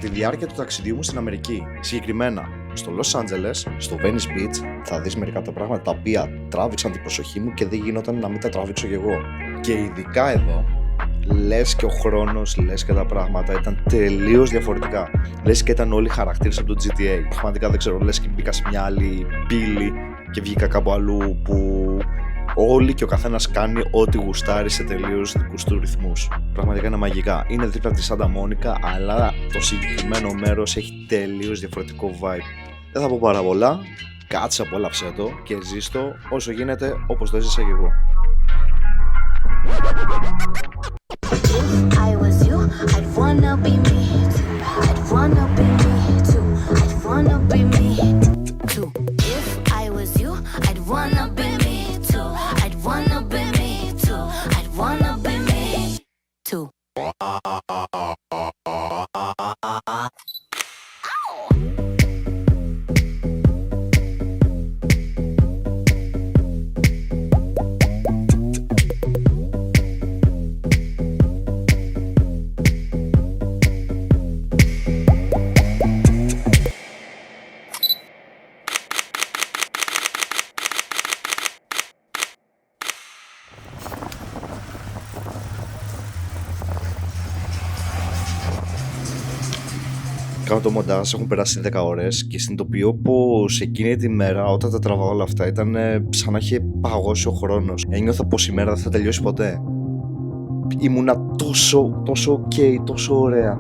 τη διάρκεια του ταξιδιού μου στην Αμερική. Συγκεκριμένα, στο Los Angeles, στο Venice Beach, θα δεις μερικά από τα πράγματα τα οποία τράβηξαν την προσοχή μου και δεν γινόταν να μην τα τραβήξω κι εγώ. Και ειδικά εδώ, λες και ο χρόνος, λες και τα πράγματα ήταν τελείως διαφορετικά. Λες και ήταν όλοι οι χαρακτήρες από το GTA. Πραγματικά δεν ξέρω, λες και μπήκα σε μια άλλη πύλη και βγήκα κάπου αλλού που όλοι και ο καθένας κάνει ό,τι γουστάρει σε τελείως δικούς του ρυθμούς. Πραγματικά είναι μαγικά. Είναι δίπλα τη Σάντα Μόνικα, αλλά το συγκεκριμένο μέρος έχει τελείως διαφορετικό vibe. Δεν θα πω πάρα πολλά. Κάτσε, απόλαυσέ το και ζήστο όσο γίνεται όπως το έζησα και εγώ. If I was you, I'd wanna be me too. I'd wanna be me too. I'd wanna be me too. If I was you, I'd wanna be me too. I'd wanna be me too. I'd wanna be me too. Κάνω το μοντάζ, έχουν περάσει 10 ώρες και συνειδητοποιώ πως εκείνη τη μέρα όταν τα τραβάω όλα αυτά ήταν σαν να είχε παγώσει ο χρόνος. Ένιωθα πως η μέρα δεν θα τελειώσει ποτέ. Ήμουνα τόσο ok, τόσο ωραία.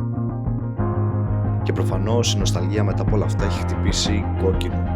Και προφανώς η νοσταλγία μετά από όλα αυτά έχει χτυπήσει κόκκινο.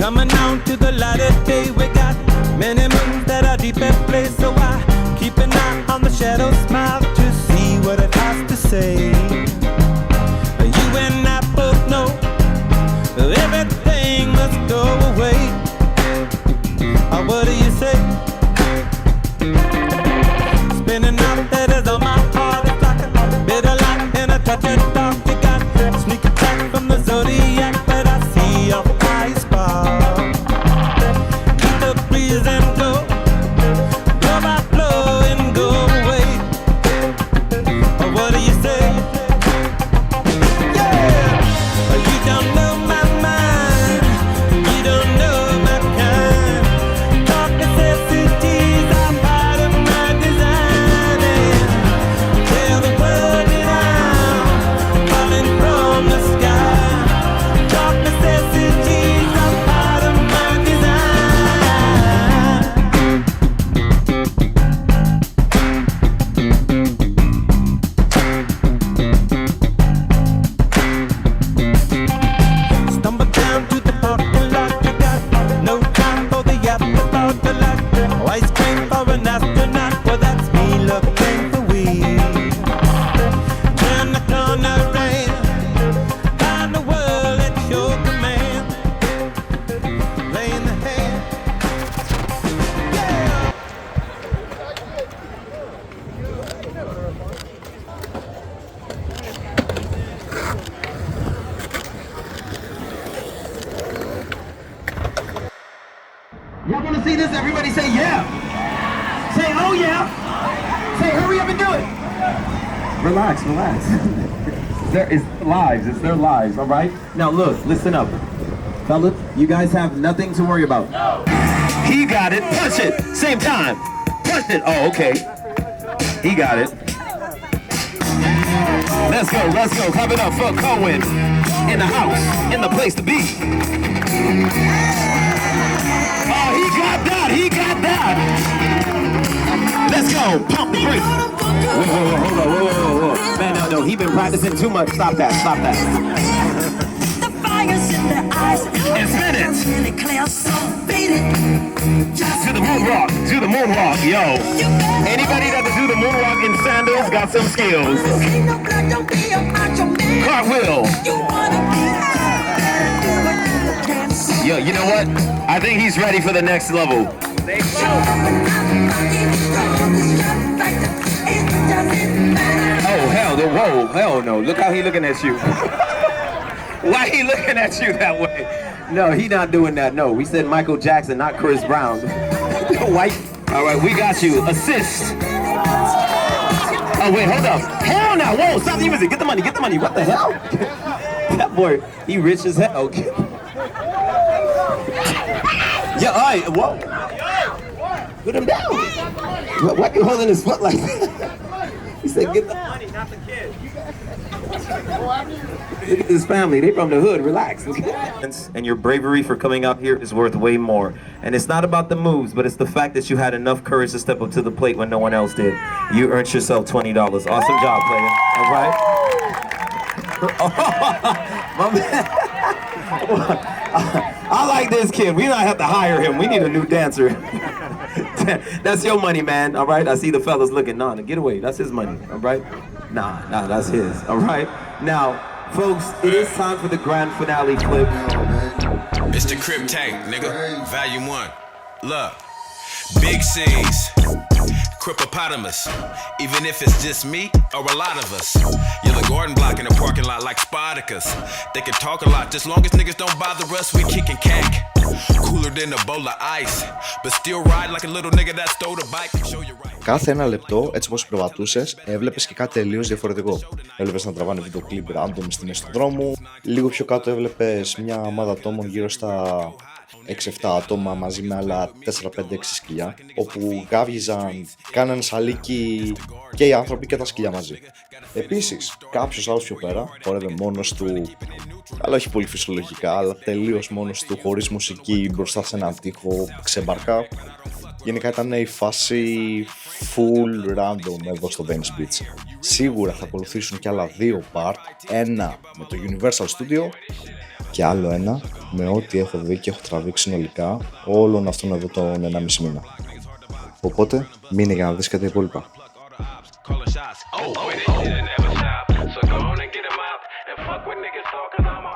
Coming on to the light of day, we got many moons that are deep at play. So I keep an eye on the shadow smile to see what it has to say. You and I both know everything must go away. What do you say? Spinning out letters on my heart, it's like a bitter light and a touch of dark. You got sneak attack from the zodiac, but I see your eyes spark. And go, blow by blow and go away. What do you say? Yeah, you don't know my mind, you don't know my kind. Dark necessities are part of my design. And tell the world that I'm falling from the sky. Dark necessities are part of my design. Y'all wanna see this? Everybody say yeah. Say oh yeah. Say hurry up and do it. Relax, relax. It's lives, it's their lives, all right? Now look, listen up. Fellas, you guys have nothing to worry about. No. He got it, punch it, same time. Punch it, oh, okay. He got it. Let's go, clap it up for Cohen. In the house, in the place to be. Oh, he got that. Let's go, pump the brakes. Whoa. Man, no, he been practicing too much. Stop that. The fire's in their eyes. And spin it. Really clear, so beat it. Do the moonwalk, yo. Anybody that can do the moonwalk in sandals got some skills. Ain't no blood, don't be a macho man. Cartwheel. You wanna be high, do it. Yo, you know what? I think he's ready for the next level. Oh, hell, whoa, hell no. Look how he looking at you. Why he looking at you that way? No, he not doing that, no. We said Michael Jackson, not Chris Brown. White. All right, we got you. Assist. Oh, wait, hold up. Hell no, whoa, stop the music. Get the money, get the money. What the hell? That boy, he rich as hell. Yeah, all right, whoa. Put him down. Why you holding his foot like that? He said, get the money, not the kid. Look at this family, they from the hood, relax. Okay? And your bravery for coming out here is worth way more. And it's not about the moves, but it's the fact that you had enough courage to step up to the plate when no one else did. You earned yourself $20. Awesome job, player. All right? My man. I like this kid. We don't have to hire him. We need a new dancer. That's your money, man. All right? I see the fellas looking. Nah, get away. That's his money. All right? Nah, that's his. All right? Now, folks, it is time for the grand finale clip. It's the Crib Tank, nigga. Volume 1. Look. Big C's. Cripopotamus. Even if it's just me or a lot of us. You're the Gordon block in the parking lot like Spartacus. They can talk a lot. Just long as niggas don't bother us, we kicking cack. Cooler than a bowl of ice. But still ride like a little nigga that stole the bike. Show you right. Κάθε ένα λεπτό, έτσι όπως περπατούσες, έβλεπες και κάτι τελείως διαφορετικό. Έβλεπες να τραβάνε βίντεο κλιπ random στη μέση του δρόμου. Λίγο πιο κάτω έβλεπες μια ομάδα ατόμων γύρω στα 6-7 άτομα μαζί με άλλα 4-5-6 σκυλιά, όπου γάβγιζαν, κάνανε σαλίκι και οι άνθρωποι και τα σκυλιά μαζί. Επίσης, κάποιος άλλος πιο πέρα χόρευε μόνος του, αλλά όχι πολύ φυσιολογικά, αλλά τελείως μόνος του, χωρίς μουσική, μπροστά σε έναν τοίχο, ξεμπαρκά. Γενικά ήταν η φάση full random εδώ στο Venice Beach. Σίγουρα θα ακολουθήσουν και άλλα 2 part, ένα με το Universal Studio και άλλο ένα με ό,τι έχω δει και έχω τραβήξει συνολικά όλον αυτόν εδώ τον 1,5 μήνα. Οπότε μείνε για να δεις και τα υπόλοιπα. Calling shots. Oh, boy, this shit never stop. So go on and get him out and fuck with niggas talk, cause I'm a